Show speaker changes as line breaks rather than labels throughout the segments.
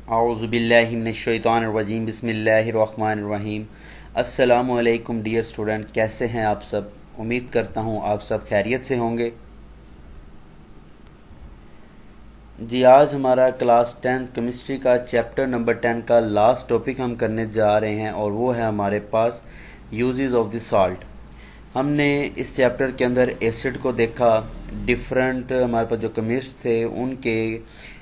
आऊज़ुबिल्लाहि मिनश्शैतानिर्रजीम बिस्मिल्लाहिर्रहमानिर्रहीम। अस्सलामु अलैकुम डियर स्टूडेंट, कैसे हैं आप सब। उम्मीद करता हूँ आप सब खैरियत से होंगे। जी, आज हमारा क्लास 10 केमिस्ट्री का चैप्टर नंबर 10 का लास्ट टॉपिक हम करने जा रहे हैं और वो है हमारे पास यूजेस ऑफ द सॉल्ट। हमने इस चैप्टर के अंदर एसिड को देखा। डिफरेंट हमारे पास जो केमिस्ट थे उनके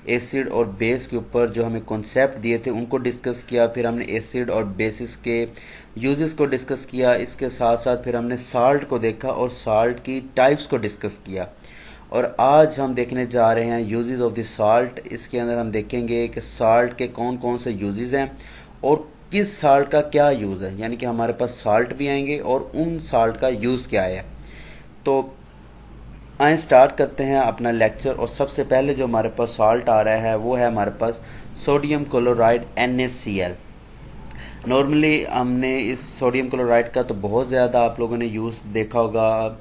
एसिड और बेस के ऊपर जो हमें कॉन्सेप्ट दिए थे उनको डिस्कस किया। फिर हमने एसिड और बेसिस के यूजेस को डिस्कस किया। इसके साथ साथ फिर हमने साल्ट को देखा और साल्ट की टाइप्स को डिस्कस किया। और आज हम देखने जा रहे हैं यूजेस ऑफ द साल्ट। इसके अंदर हम देखेंगे कि साल्ट के कौन कौन से यूजेस हैं और किस साल्ट का क्या यूज़ है, यानी कि हमारे पास साल्ट भी आएंगे और उन साल्ट का यूज़ क्या है। तो आए स्टार्ट करते हैं अपना लेक्चर। और सबसे पहले जो हमारे पास साल्ट आ रहा है वो है हमारे पास सोडियम क्लोराइड NaCl। नॉर्मली हमने इस सोडियम क्लोराइड का तो बहुत ज़्यादा आप लोगों ने यूज़ देखा होगा।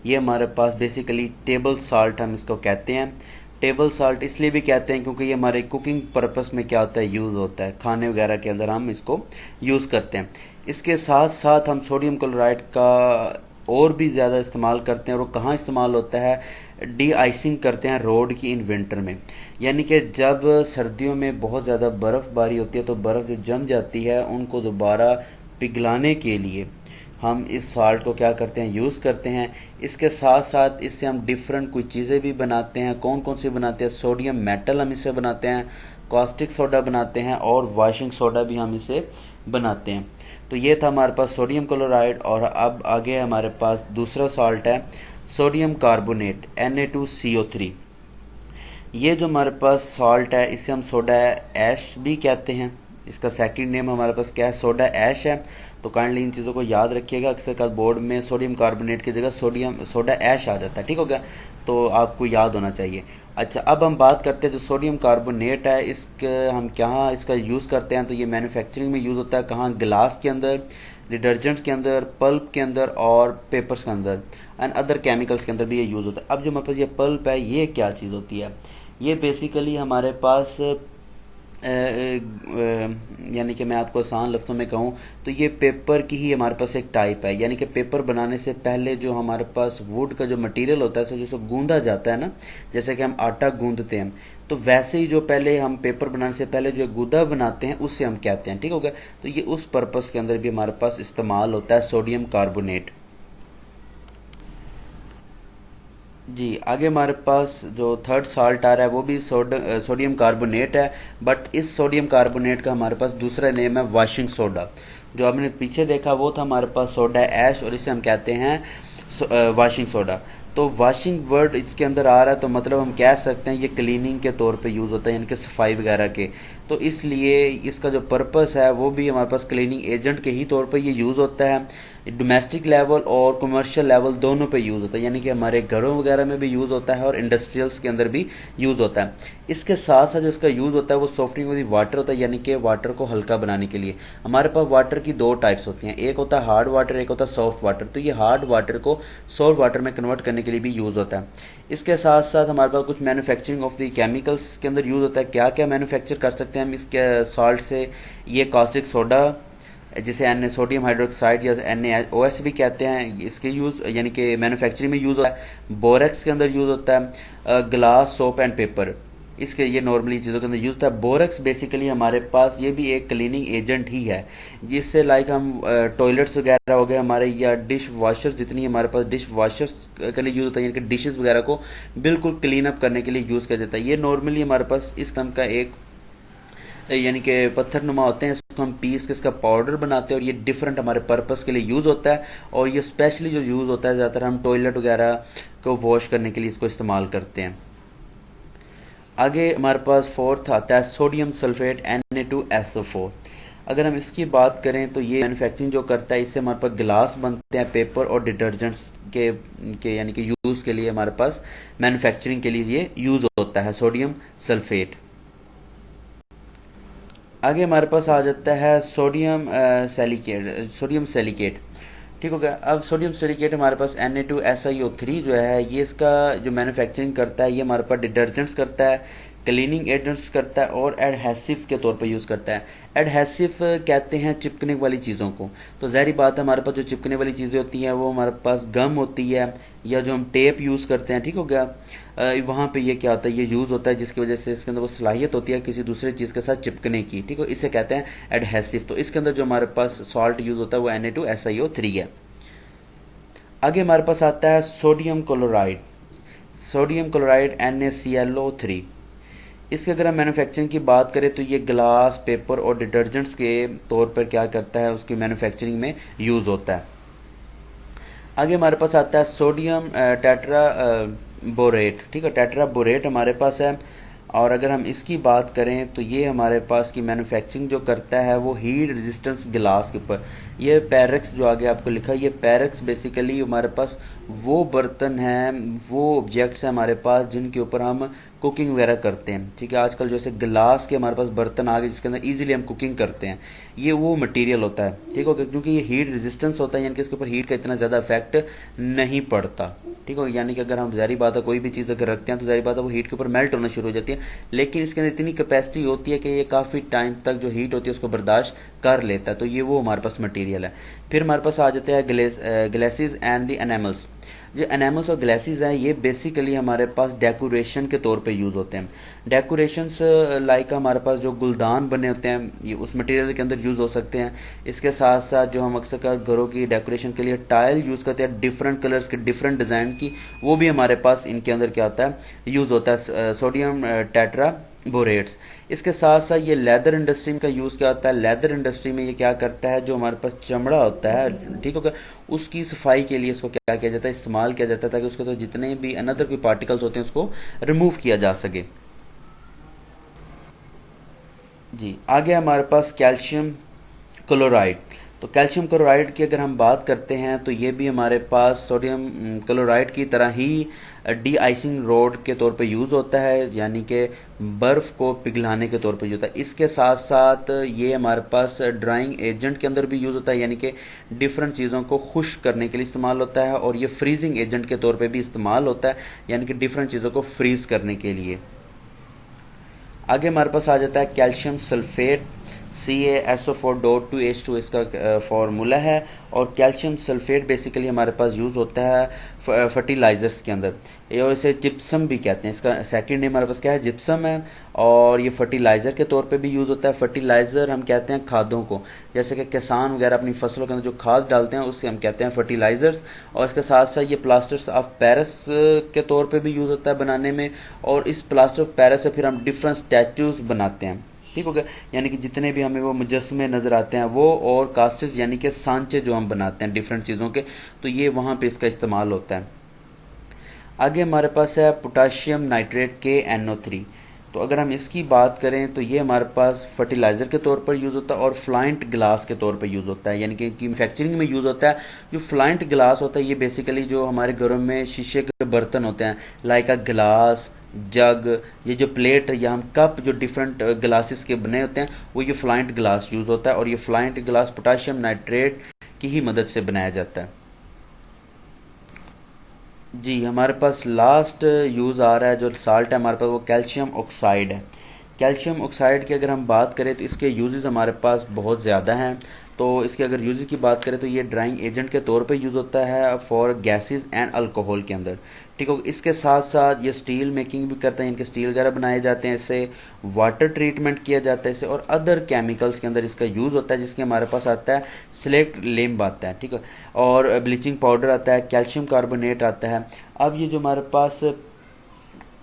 ये हमारे पास बेसिकली टेबल साल्ट हम इसको कहते हैं। टेबल साल्ट इसलिए भी कहते हैं क्योंकि ये हमारे कुकिंग पर्पस में क्या होता है, यूज़ होता है। खाने वगैरह के अंदर हम इसको यूज़ करते हैं। इसके साथ साथ हम सोडियम क्लोराइड का और भी ज़्यादा इस्तेमाल करते हैं। और वो कहाँ इस्तेमाल होता है, डी आइसिंग करते हैं रोड की इन विंटर में। यानी कि जब सर्दियों में बहुत ज़्यादा बर्फ़बारी होती है तो बर्फ़ जो जम जाती है उनको दोबारा पिघलाने के लिए हम इस साल्ट को क्या करते हैं, यूज़ करते हैं। इसके साथ साथ इससे हम डिफरेंट कुछ चीज़ें भी बनाते हैं। कौन कौन सी बनाते हैं, सोडियम मेटल हम इससे बनाते हैं, कॉस्टिक सोडा बनाते हैं और वॉशिंग सोडा भी हम इसे बनाते हैं। तो ये था हमारे पास सोडियम क्लोराइड। और अब आगे हमारे पास दूसरा साल्ट है सोडियम कार्बोनेट Na2CO3। ये जो हमारे पास सॉल्ट है इसे हम सोडा ऐश भी कहते हैं। इसका सेकंड नेम हमारे पास क्या है, सोडा ऐश है। तो काइंडली इन चीज़ों को याद रखिएगा। अक्सर का बोर्ड में सोडियम कार्बोनेट की जगह सोडा ऐश आ जाता है, ठीक हो गया। तो आपको याद होना चाहिए। अच्छा, अब हम बात करते हैं जो सोडियम कार्बोनेट है इसका हम क्या इसका यूज़ करते हैं। तो ये मैन्युफैक्चरिंग में यूज़ होता है। कहाँ, ग्लास के अंदर, डिटर्जेंट्स के अंदर, पल्प के अंदर और पेपर्स के अंदर एंड अदर केमिकल्स के अंदर भी ये यूज़ होता है। अब जो हमारे पास ये पल्प है ये क्या चीज़ होती है, ये बेसिकली हमारे पास यानी कि मैं आपको आसान लफ्ज़ों में कहूँ तो ये पेपर की ही हमारे पास एक टाइप है। यानी कि पेपर बनाने से पहले जो हमारे पास वुड का जो मटेरियल होता है जिसको गूंदा जाता है ना, जैसे कि हम आटा गूंदते हैं, तो वैसे ही जो पहले हम पेपर बनाने से पहले जो गूदा बनाते हैं उससे हम कहते हैं, ठीक हो गया। तो ये उस पर्पज़ के अंदर भी हमारे पास इस्तेमाल होता है सोडियम कार्बोनेट। जी, आगे हमारे पास जो थर्ड साल्ट आ रहा है वो भी सोडियम कार्बोनेट है। बट इस सोडियम कार्बोनेट का हमारे पास दूसरा नेम है वॉशिंग सोडा। जो हमने पीछे देखा वो था हमारे पास सोडा ऐश और इसे हम कहते हैं वॉशिंग सोडा। तो वॉशिंग वर्ड इसके अंदर आ रहा है तो मतलब हम कह सकते हैं ये क्लीनिंग के तौर पे यूज़ होता है, यानी कि सफाई वगैरह के। तो इसलिए इसका जो पर्पस है वो भी हमारे पास क्लीनिंग एजेंट के ही तौर पे ये यूज़ होता है। डोमेस्टिक लेवल और कमर्शियल लेवल दोनों पे यूज़ होता है, यानी कि हमारे घरों वगैरह में भी यूज़ होता है और इंडस्ट्रियल्स के अंदर भी यूज़ होता है। इसके साथ साथ जो इसका यूज़ होता है वो सॉफ्टनिंग विद वाटर होता है, यानी कि वाटर को हल्का बनाने के लिए। हमारे पास वाटर की दो टाइप्स होती हैं, एक होता है हार्ड वाटर, एक होता है सॉफ्ट वाटर। तो ये हार्ड वाटर को सॉफ्ट वाटर में कन्वर्ट करने के लिए भी यूज़ होता है। इसके साथ साथ हमारे पास कुछ मैन्युफैक्चरिंग ऑफ द केमिकल्स के अंदर यूज़ होता है। क्या क्या मैन्युफैक्चर कर सकते हैं हम इसके सॉल्ट से, ये कास्टिक सोडा जिसे एन सोडियम हाइड्रोक्साइड या NaOH भी कहते हैं, इसके यूज़ यानी कि मैन्युफैक्चरिंग में यूज़ होता है। बोरेक्स के अंदर यूज़ होता है। ग्लास, सोप एंड पेपर, इसके ये नॉर्मली चीज़ों के अंदर यूज़ होता है। बोरेक्स बेसिकली हमारे पास ये भी एक क्लीनिंग एजेंट ही है, जिससे लाइक हम टॉयलेट्स वगैरह हो गए हमारे या डिश वॉशर्स, जितनी हमारे पास डिश वॉशर्स के लिए यूज़ होता है, यानी कि डिशेस वगैरह को बिल्कुल क्लीन अप करने के लिए यूज़ किया जाता है। ये नॉर्मली हमारे पास इस कम का एक यानी कि पत्थर नुमा होते हैं, इसको हम पीस के इसका पाउडर बनाते हैं और ये डिफरेंट हमारे पर्पस के लिए यूज़ होता है। और ये स्पेशली जो यूज़ होता है ज़्यादातर हम टॉयलेट वगैरह को वॉश करने के लिए इसको इस्तेमाल करते हैं। आगे हमारे पास फोर्थ आता है सोडियम सल्फेट Na2SO4। अगर हम इसकी बात करें तो ये मैन्युफैक्चरिंग जो करता है इससे हमारे पास गिलास बनते हैं, पेपर और डिटर्जेंट्स के यानी कि यूज़ के लिए हमारे पास मैन्युफैक्चरिंग के लिए ये यूज़ होता है सोडियम सल्फेट। आगे हमारे पास आ जाता है सोडियम सेलिकेट, ठीक हो गया। अब सोडियम सिलिकेट हमारे पास Na2SiO3 जो है ये इसका जो मैन्युफैक्चरिंग करता है ये हमारे पास डिटर्जेंट्स करता है, क्लीनिंग एजेंट्स करता है और एडहेसिव के तौर पर यूज़ करता है। एडहेसिव कहते हैं चिपकने वाली चीज़ों को। तो ज़ाहिर बात है हमारे पास जो चिपकने वाली चीज़ें होती हैं वो हमारे पास गम होती है या जो हम टेप यूज़ करते हैं, ठीक हो गया। वहाँ पे ये क्या होता है, ये यूज़ होता है जिसकी वजह से इसके अंदर वो सलाहियत होती है किसी दूसरे चीज़ के साथ चिपकने की, ठीक है, इसे कहते हैं एडहेसिव। तो इसके अंदर जो हमारे पास सॉल्ट यूज़ होता है वो Na2SiO3 है। आगे हमारे पास आता है sodium chloride. Sodium chloride NaClO3। इसके अगर हम मैन्युफैक्चरिंग की बात करें तो ये ग्लास, पेपर और डिटर्जेंट्स के तौर पर क्या करता है, उसकी मैन्युफैक्चरिंग में यूज़ होता है। आगे हमारे पास आता है सोडियम टेट्रा बोरेट, ठीक है, टेट्रा बोरेट हमारे पास है। और अगर हम इसकी बात करें तो ये हमारे पास की मैन्युफैक्चरिंग जो करता है वो हीट रेजिस्टेंस ग्लास के ऊपर। ये पैरेक्स जो आगे आपको लिखा है, ये पैरेक्स बेसिकली हमारे पास वो बर्तन हैं, वो ऑब्जेक्ट्स हैं हमारे पास जिनके ऊपर हम कुकिंग वगैरह करते हैं, ठीक है। आजकल जैसे ग्लास के हमारे पास बर्तन आ गए जिसके अंदर इजीली हम कुकिंग करते हैं, ये वो मटेरियल होता है, ठीक हो, क्योंकि ये हीट रेजिस्टेंस होता है, यानी कि इसके ऊपर हीट का इतना ज़्यादा इफेक्ट नहीं पड़ता, ठीक हो। यानी कि अगर हम ज़ाहिर बात है कोई भी चीज़ अगर रखते हैं तो ज़ाहिर बात है वो हीट के ऊपर मेल्ट होना शुरू हो जाती है, लेकिन इसके अंदर इतनी कैपेसिटी होती है कि ये काफ़ी टाइम तक जो हीट होती है उसको बर्दाश्त कर लेता है। तो ये वो हमारे पास मटेरियल है। फिर हमारे पास आ जाता है ग्लेसिस एंड द एनामल्स। जो एनामल्स और ग्लासेस हैं ये बेसिकली हमारे पास डेकोरेशन के तौर पे यूज़ होते हैं। डेकोरेशंस लाइक हमारे पास जो गुलदान बने होते हैं ये उस मटेरियल के अंदर यूज़ हो सकते हैं। इसके साथ साथ जो हम अक्सर घरों की डेकोरेशन के लिए टाइल यूज़ करते हैं डिफरेंट कलर्स के, डिफरेंट डिज़ाइन की, वो भी हमारे पास इनके अंदर क्या होता है, यूज़ होता है, सोडियम टेट्रा बोरेट्स। इसके साथ साथ ये लेदर इंडस्ट्री का यूज़ क्या होता है, लेदर इंडस्ट्री में ये क्या करता है, जो हमारे पास चमड़ा होता है, ठीक होगा, उसकी सफाई के लिए इसको क्या किया जाता है, इस्तेमाल किया जाता है ताकि उसके तो जितने भी अनदर कोई पार्टिकल्स होते हैं उसको रिमूव किया जा सके। जी आगे हमारे पास कैल्शियम क्लोराइड। तो कैल्शियम क्लोराइड की अगर हम बात करते हैं तो ये भी हमारे पास सोडियम क्लोराइड की तरह ही डी आइसिंग रोड के तौर पे यूज़ होता है, यानी कि बर्फ़ को पिघलाने के तौर पे यूज़ होता है। इसके साथ साथ ये हमारे पास ड्राइंग एजेंट के अंदर भी यूज़ होता है, यानी कि डिफरेंट चीज़ों को खुश्क करने के लिए इस्तेमाल होता है। और ये फ्रीजिंग एजेंट के तौर पे भी इस्तेमाल होता है, यानी कि डिफरेंट चीज़ों को फ्रीज़ करने के लिए। आगे हमारे पास आ जाता है कैल्शियम सल्फेट, CaSO4.2H2 इसका फार्मूला है। और कैल्शियम सल्फेट बेसिकली हमारे पास यूज़ होता है फर्टिलाइज़र्स के अंदर, और इसे जिप्सम भी कहते हैं। इसका सेकंड नेम हमारे पास क्या है, जिप्सम है। और ये फर्टिलाइज़र के तौर पे भी यूज़ होता है। फर्टिलाइज़र हम कहते हैं खादों को, जैसे कि किसान वगैरह अपनी फसलों के अंदर जो खाद डालते हैं उससे हम कहते हैं फर्टिलाइज़र्स। और इसके साथ साथ ये प्लास्टर्स ऑफ पेरिस के तौर पे भी यूज़ होता है बनाने में। और इस प्लास्टर ऑफ पेरिस से फिर हम डिफरेंट स्टैचूज़ बनाते हैं, ठीक हो गया, यानी कि जितने भी हमें वो मुजस्मे नज़र आते हैं वो, और कास्टेस यानी कि सांचे जो हम बनाते हैं डिफरेंट चीज़ों के, तो ये वहाँ पे इसका इस्तेमाल होता है। आगे हमारे पास है पोटाशियम नाइट्रेट KNO3। तो अगर हम इसकी बात करें तो ये हमारे पास फर्टिलाइज़र के तौर पर यूज़ होता है और फ्लाइंट ग्लास के तौर पर यूज़ होता है, यानी कि मैन्युफैक्चरिंग में यूज़ होता है। जो फ्लाइंट ग्लास होता है ये बेसिकली जो हमारे घरों में शीशे के बर्तन होते हैं, लाइक अ ग्लास, जग, ये जो प्लेट या हम कप जो डिफरेंट ग्लासेस के बने होते हैं वो ये फ्लाइंट ग्लास यूज़ होता है। और ये फ्लाइंट ग्लास पोटाशियम नाइट्रेट की ही मदद से बनाया जाता है। जी हमारे पास लास्ट यूज़ आ रहा है जो साल्ट है हमारे पास, वो कैल्शियम ऑक्साइड है। कैल्शियम ऑक्साइड की अगर हम बात करें तो इसके यूजेस हमारे पास बहुत ज़्यादा हैं। तो इसके अगर यूज़ की बात करें तो ये ड्राइंग एजेंट के तौर पे यूज़ होता है फॉर गैसेस एंड अल्कोहल के अंदर, ठीक हो। इसके साथ साथ ये स्टील मेकिंग भी करते हैं, इनके स्टील वगैरह बनाए जाते हैं इससे, वाटर ट्रीटमेंट किया जाता है इससे, और अदर केमिकल्स के अंदर इसका यूज़ होता है, जिसके हमारे पास आता है सिलेक्ट लिम्ब आता है, ठीक है, और ब्लीचिंग पाउडर आता है, कैल्शियम कार्बोनेट आता है। अब ये जो हमारे पास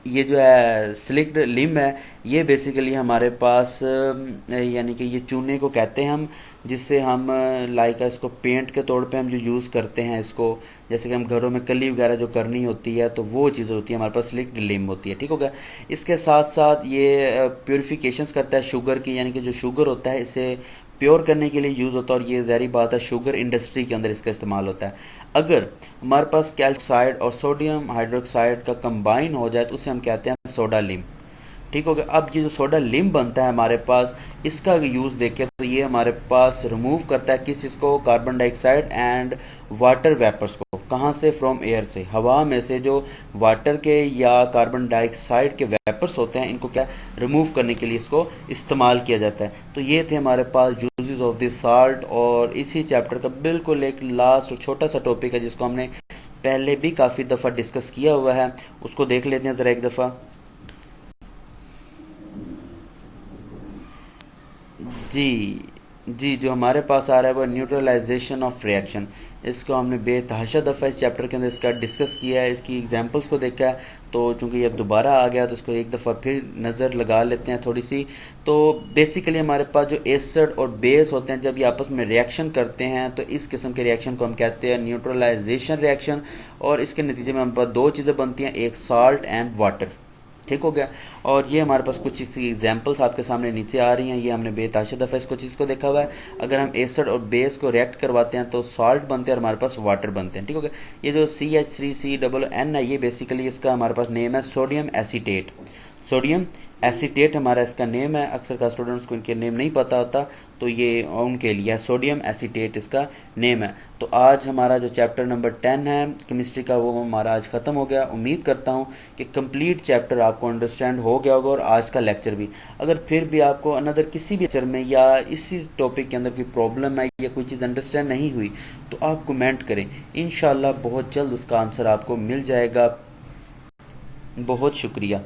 ये जो है स्लिक्ड लिम है ये बेसिकली हमारे पास यानी कि ये चूने को कहते हैं हम, जिससे हम लाइक इसको पेंट के तौर पे हम जो यूज़ करते हैं इसको, जैसे कि हम घरों में कली वगैरह जो करनी होती है तो वो चीज़ होती है हमारे पास स्लिक्ड लिम होती है, ठीक हो गया। इसके साथ साथ ये प्योरीफिकेशंस करता है शुगर की, यानी कि जो शुगर होता है इसे प्योर करने के लिए यूज़ होता है। और ये ज़ाहिर बात है शुगर इंडस्ट्री के अंदर इसका इस्तेमाल होता है। अगर हमारे पास कैल्साइड और सोडियम हाइड्रोक्साइड का कंबाइन हो जाए तो उसे हम कहते हैं सोडा लिम, ठीक हो गया। अब ये जो सोडा लिम बनता है हमारे पास, इसका यूज़ देखें तो ये हमारे पास रिमूव करता है किस चीज़ को, carbon dioxide and water vapours को। कहाँ से? फ्रॉम एयर से, हवा में से जो वाटर के या कार्बन डाइऑक्साइड के वेपर्स होते हैं इनको क्या रिमूव करने के लिए इसको इस्तेमाल किया जाता है। तो ये थे हमारे पास यूजेस ऑफ दिस साल्ट, और इसी चैप्टर का बिल्कुल एक लास्ट और छोटा सा टॉपिक है जिसको हमने पहले भी काफ़ी दफ़ा डिस्कस किया हुआ है, उसको देख लेते हैं ज़रा एक दफ़ा। जी जी, जो हमारे पास आ रहा है वो न्यूट्रलाइजेशन ऑफ रिएक्शन। इसको हमने बेतहाशा दफ़ा इस चैप्टर के अंदर इसका डिस्कस किया है, इसकी एग्जांपल्स को देखा है। तो चूंकि ये अब दोबारा आ गया तो इसको एक दफ़ा फिर नज़र लगा लेते हैं थोड़ी सी। तो बेसिकली हमारे पास जो एसिड और बेस होते हैं जब ये आपस में रिएक्शन करते हैं तो इस किस्म के रिएक्शन को हम कहते हैं न्यूट्रलाइजेशन रिएक्शन, और इसके नतीजे में हमारे पास दो चीज़ें बनती हैं, एक साल्ट एंड वाटर। ठीक हो गया। और ये हमारे पास कुछ इसकी एग्जांपल्स आपके सामने नीचे आ रही हैं, ये हमने बेताशा दफ़ा इसको चीज़ को देखा हुआ है। अगर हम एसिड और बेस को रिएक्ट करवाते हैं तो सॉल्ट बनते हैं और हमारे पास वाटर बनते हैं। ठीक हो गया। ये जो CH3CN है ये बेसिकली इसका हमारे पास नेम है सोडियम एसीटेट। सोडियम एसीटेट हमारा इसका नेम है। अक्सर का स्टूडेंट्स को इनके नेम नहीं पता होता, तो ये उनके लिए सोडियम एसीटेट इसका नेम है। तो आज हमारा जो चैप्टर नंबर 10 है केमिस्ट्री का वो हमारा आज ख़त्म हो गया। उम्मीद करता हूँ कि कंप्लीट चैप्टर आपको अंडरस्टैंड हो गया होगा, और आज का लेक्चर भी। अगर फिर भी आपको अनदर किसी भी लेक्चर में या इसी टॉपिक के अंदर कोई प्रॉब्लम है या कोई चीज़ अंडरस्टैंड नहीं हुई तो आप कमेंट करें, इंशाल्लाह बहुत जल्द उसका आंसर आपको मिल जाएगा। बहुत शुक्रिया।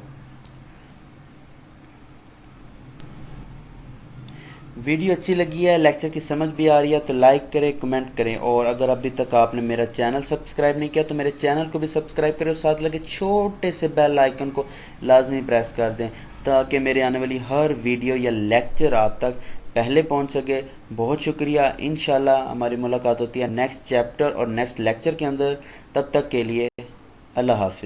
वीडियो अच्छी लगी है, लेक्चर की समझ भी आ रही है तो लाइक करें, कमेंट करें, और अगर अभी तक आपने मेरा चैनल सब्सक्राइब नहीं किया तो मेरे चैनल को भी सब्सक्राइब करें और साथ लगे छोटे से बेल आइकन को लाजमी प्रेस कर दें ताकि मेरे आने वाली हर वीडियो या लेक्चर आप तक पहले पहुंच सके। बहुत शुक्रिया। इंशाल्लाह हमारी मुलाकात होती है नेक्स्ट चैप्टर और नेक्स्ट लेक्चर के अंदर। तब तक के लिए अल्लाह हाफिज़।